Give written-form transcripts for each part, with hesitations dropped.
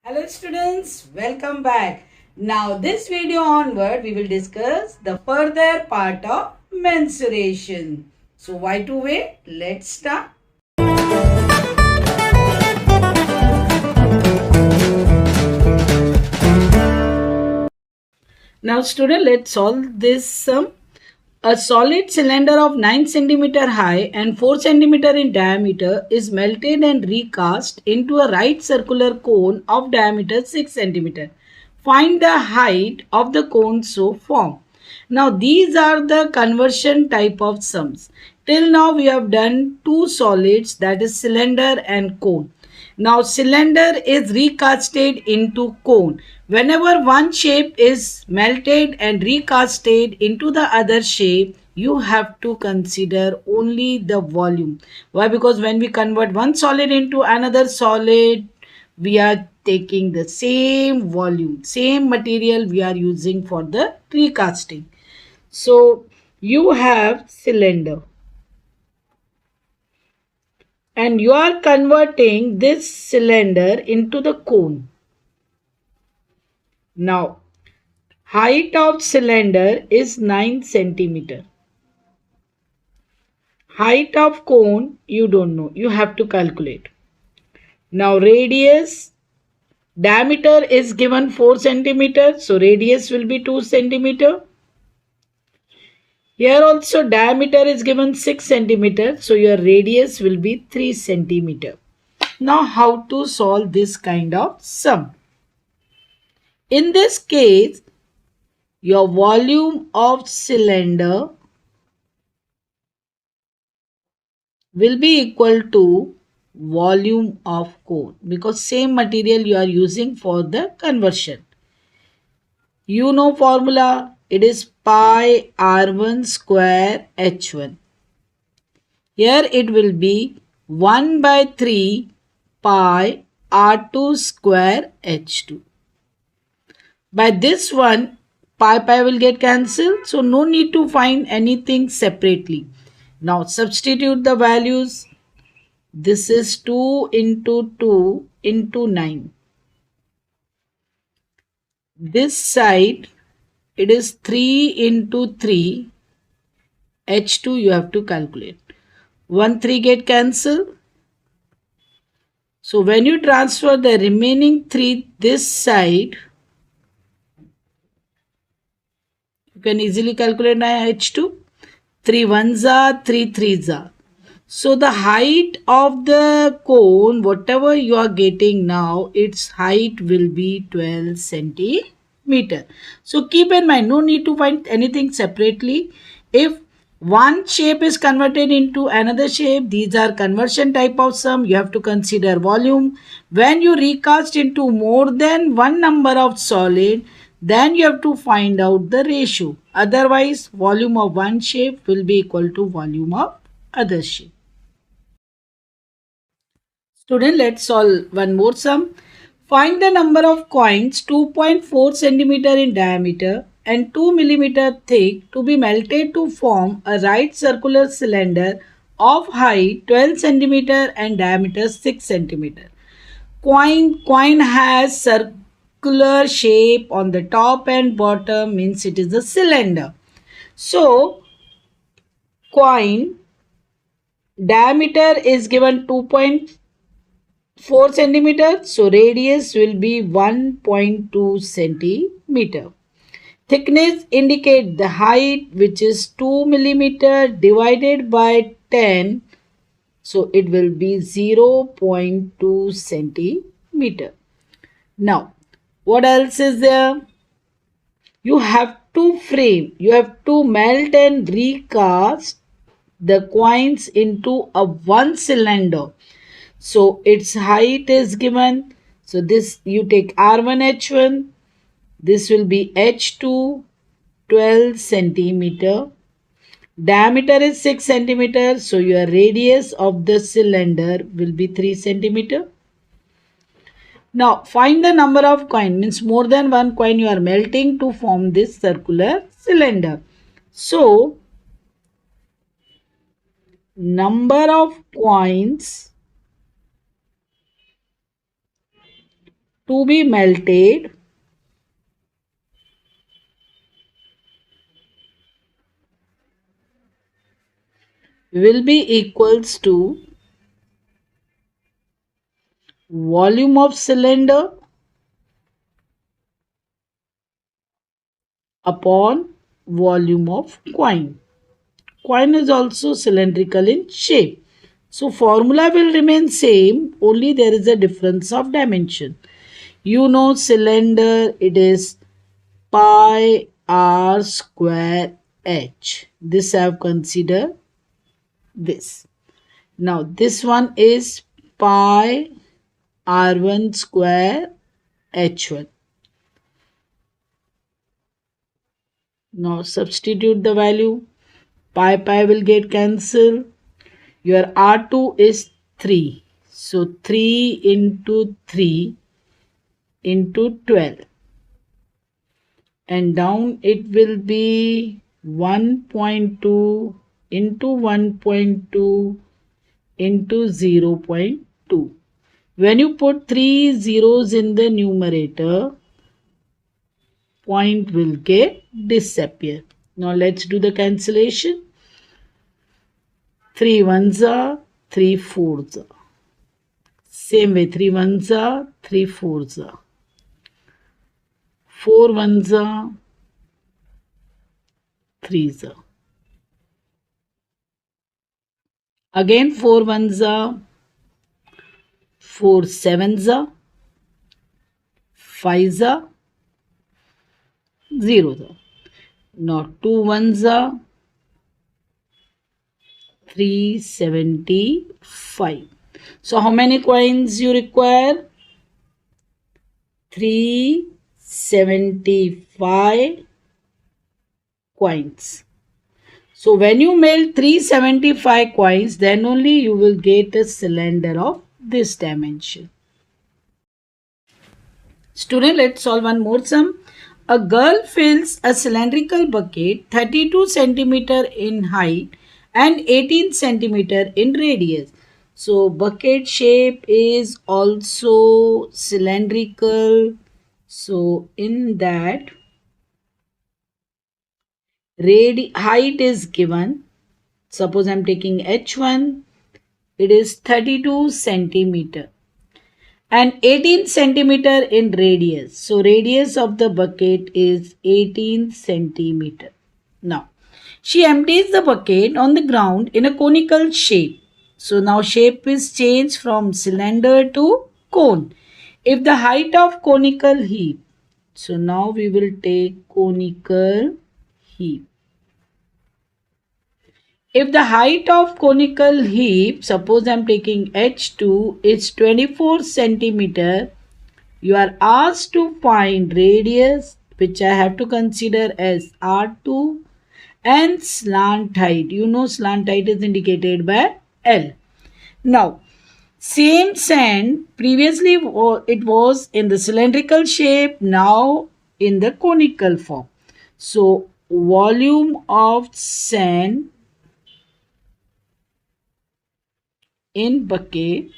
Hello students, welcome back. Now this video onward we will discuss the further part of mensuration. So why to wait? Let's start. Now student, let's solve this sum. A solid cylinder of 9 cm high and 4 cm in diameter is melted and recast into a right circular cone of diameter 6 cm. Find the height of the cone so formed. Now these are the conversion type of sums. Till now we have done two solids, that is cylinder and cone. Now cylinder is recasted into cone. Whenever one shape is melted and recasted into the other shape, you have to consider only the volume. Why? Because when we convert one solid into another solid, we are taking the same volume, same material we are using for the recasting. So you have cylinder and you are converting this cylinder into the cone. Now, height of cylinder is 9 centimeter. Height of cone, you don't know. You have to calculate. Now, diameter is given 4 centimeter. So, radius will be 2 centimeter. Here also diameter is given 6 centimeter. So, your radius will be 3 centimeter. Now, how to solve this kind of sum? In this case, your volume of cylinder will be equal to volume of cone because same material you are using for the conversion. You know formula, it is pi r1 square h1. Here it will be 1 by 3 pi r2 square h2. By this one, pi will get cancelled, so no need to find anything separately. Now substitute the values. This is 2 into 2 into 9. This side, it is 3 into 3. H2 you have to calculate. 1, 3 get cancelled. So when you transfer the remaining 3 this side, you can easily calculate H2. 3 1s are, 3 3s are. So the height of the cone, whatever you are getting now, its height will be 12 centimeter. So keep in mind, no need to find anything separately. If one shape is converted into another shape, these are conversion type of sum. You have to consider volume. When you recast into more than one number of solid, then you have to find out the ratio. Otherwise, volume of one shape will be equal to volume of other shape. Student, let's solve one more sum. Find the number of coins 2.4 centimeter in diameter and 2 millimeter thick to be melted to form a right circular cylinder of height 12 centimeter and diameter 6 centimeter. Coin has circular shape on the top and bottom, means it is a cylinder. So, coin diameter is given 2.4 centimeter. So, radius will be 1.2 centimeter. Thickness indicate the height, which is 2 millimeter divided by 10. So, it will be 0.2 centimeter. Now, what else is there? You have to frame, you have to melt and recast the coins into a one cylinder. So its height is given. So this you take R1 H1. This will be H2 12 centimeter. Diameter is 6 centimeter. So your radius of the cylinder will be 3 centimeter. Now find the number of coin, means more than one coin you are melting to form this circular cylinder. So number of coins to be melted will be equals to volume of cylinder upon volume of coin. Coin is also cylindrical in shape. So formula will remain same, only there is a difference of dimension. You know cylinder, it is pi r square h. This I have considered this. Now this one is pi r1 square h1. Now substitute the value. Pi will get cancelled. Your R2 is 3. So 3 into 3 into 12. And down it will be 1.2 into 1.2 into 0.2. When you put 3 zeros in the numerator, point will get disappear. Now let's do the cancellation. 3 ones are 3 fours are. Same way 3 ones are 3 fours are. 4 ones are 3s are. Again 4 ones are 4 sevens are. 5s are 0s are. Now 2 ones are 375. So how many coins you require? 375 coins. So when you melt 375 coins, then only you will get a cylinder of this dimension. Student, let's solve one more sum. A girl fills a cylindrical bucket 32 centimeter in height and 18 centimeter in radius. So bucket shape is also cylindrical. So in that height is given. Suppose I am taking h1. It is 32 centimeter and 18 centimeter in radius. So radius of the bucket is 18 centimeter. Now she empties the bucket on the ground in a conical shape. So now shape is changed from cylinder to cone. If the height of conical heap, so now we will take conical heap. If the height of conical heap, suppose I am taking H2, is 24 centimeter, you are asked to find radius, which I have to consider as R2, and slant height. You know slant height is indicated by L. Now, same sand, previously it was in the cylindrical shape, now in the conical form. So, volume of sand in bucket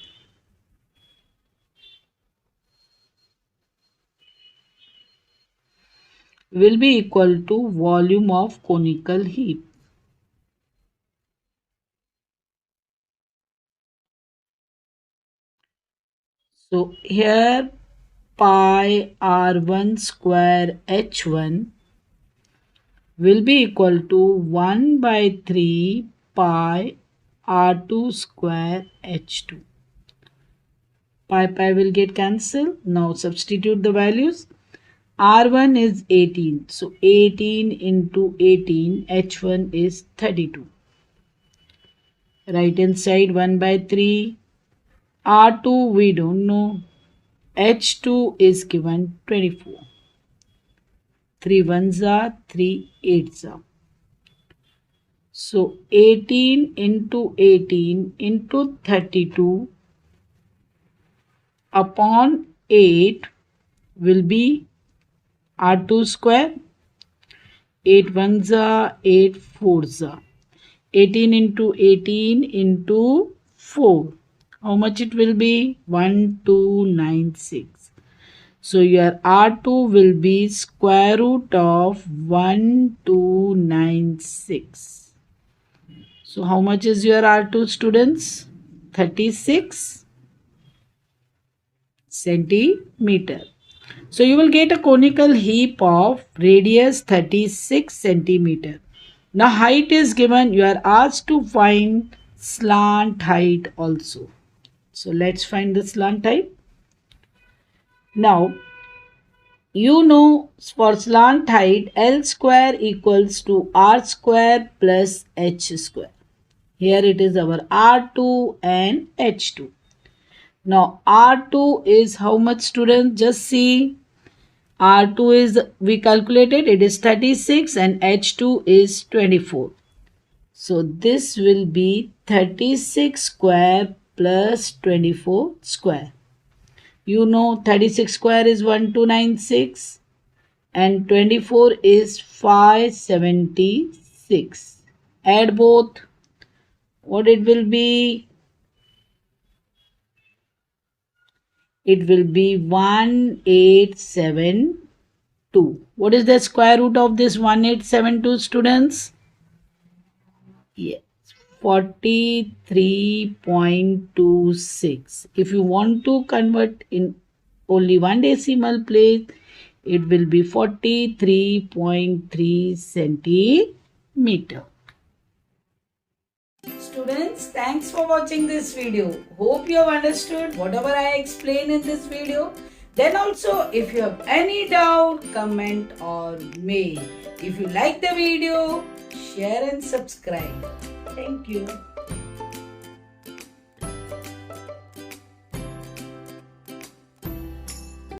will be equal to volume of conical heap. So here pi r1 square h1 will be equal to 1 by 3 pi r2 square h2. Pi will get cancelled. Now substitute the values. R1 is 18. So 18 into 18, H1 is 32. Right hand side 1 by 3. R2 we don't know. H2 is given 24. 3 ones are, 3 eights are. So 18 into 18 into 32 upon 8 will be R2 square. 8 ones are, 8 fours are. 18 into 18 into 4. How much it will be? 1296. So your R2 will be square root of 1296. So how much is your R2, students? 36 centimeter. So you will get a conical heap of radius 36 centimeter. Now height is given. You are asked to find slant height also. So let's find the slant height. Now you know for slant height L square equals to R square plus H square. Here it is our R2 and H2. Now R2 is how much, students? Just see. R2 is, we calculated, it is 36 and H2 is 24. So this will be 36 square plus 24 square. You know 36 square is 1296 and 24 is 576. Add both. What it will be? It will be 1872. What is the square root of this 1872, students? Yes, 43.26. If you want to convert in only one decimal place, it will be 43.3 centimeter. Students, thanks for watching this video. Hope you have understood whatever I explained in this video. Then also, if you have any doubt, comment or mail. If you like the video, share and subscribe. Thank you.